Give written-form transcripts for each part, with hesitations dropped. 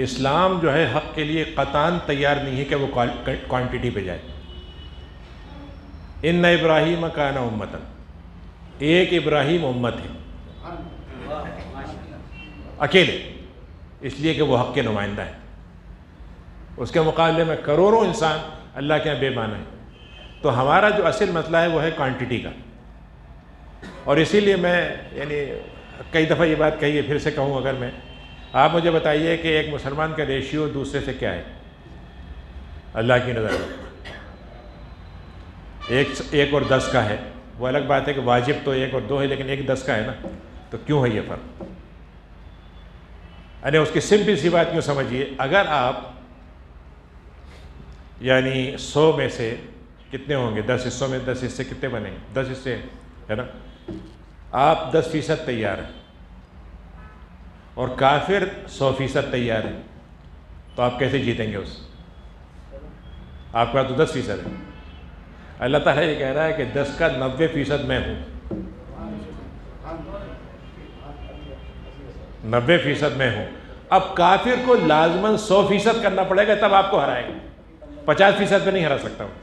اسلام جو ہے حق کے لیے قطعاً تیار نہیں ہے کہ وہ کوانٹٹی پہ جائے. ان ابراہیم کان امۃ، ایک ابراہیم امت ہے اکیلے، اس لیے کہ وہ حق کے نمائندہ ہیں. اس کے مقابلے میں کروڑوں انسان اللہ کے یہاں بے معنی ہیں. تو ہمارا جو اصل مسئلہ ہے وہ ہے کوانٹٹی کا. اور اسی لیے میں کئی دفعہ یہ بات کہی ہے، پھر سے کہوں اگر میں، آپ مجھے بتائیے کہ ایک مسلمان کا ریشیو دوسرے سے کیا ہے اللہ کی نظر میں؟ ایک اور 10 کا ہے. وہ الگ بات ہے کہ واجب تو 1 اور 2 ہے، لیکن 1 10 کا ہے نا. تو کیوں ہے یہ فرق؟ اس کی سمپل سی بات کیوں سمجھیے. اگر آپ 100 میں سے کتنے ہوں گے؟ 10 حصوں میں 10 حصے کتنے بنیں گے؟ 10 حصے ہے نا. آپ 10% تیار ہیں اور کافر 100% تیار ہے، تو آپ کیسے جیتیں گے؟ آپ کا تو 10% ہے. اللہ تعالیٰ یہ کہہ رہا ہے کہ 10 کا 90% میں ہوں، 90% میں ہوں. اب کافر کو لازماً 100% کرنا پڑے گا، تب آپ کو ہرائے گا. 50% پہ نہیں ہرا سکتا ہوں.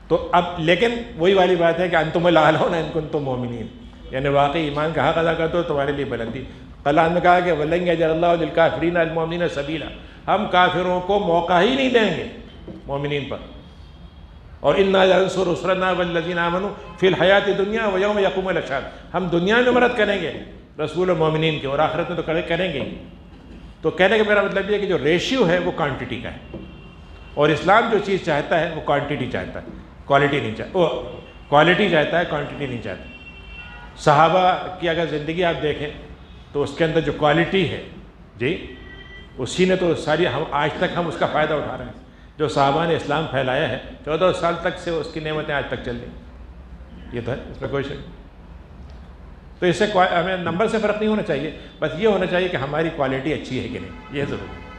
تو اب لیکن وہی والی بات ہے کہ انتم الاعلون ان کنتم مؤمنین، واقعی ایمان کا حق ادا کرتے ہو تمہارے لیے بلندی. قرآن میں کہا کہ وَلَن يَجْعَلَ اللَّهُ لِلْكَافِرِينَ الْمُؤْمِنِينَ سَبِيلًا، ہم کافروں کو موقع ہی نہیں دیں گے مومنین پر. اور اِنَّا لَنَنصُرُ رُسُلَنَا وَالَّذِينَ آمَنُوا فِي الْحَيَاةِ الدُّنْيَا وَيَوْمَ يَقُومُ الْأَشْهَادُ، ہم دنیا میں مدد کریں گے رسول و مومنین کے، اور آخرت میں تو کریں گے ہی. تو کہنے کا میرا مطلب یہ ہے کہ جو ریشیو ہے وہ کوانٹٹی کا ہے، اور اسلام جو چیز چاہتا ہے وہ کوانٹٹی چاہتا ہے، کوالٹی نہیں چاہتا. وہ کوالٹی چاہتا ہے، کوانٹٹی نہیں چاہتا. صحابہ کی اگر زندگی آپ دیکھیں تو اس کے اندر جو کوالٹی ہے اسی نے تو ساری آج تک ہم اس کا فائدہ اٹھا رہے ہیں. جو صحابہ نے اسلام پھیلایا ہے 14 سال تک سے اس کی نعمتیں آج تک چل رہی، یہ تو ہے، اس میں کوئی شک نہیں. تو اس سے ہمیں نمبر سے فرق نہیں ہونا چاہیے، بس یہ ہونا چاہیے کہ ہماری کوالٹی اچھی ہے کہ نہیں، یہ ضرور ہے.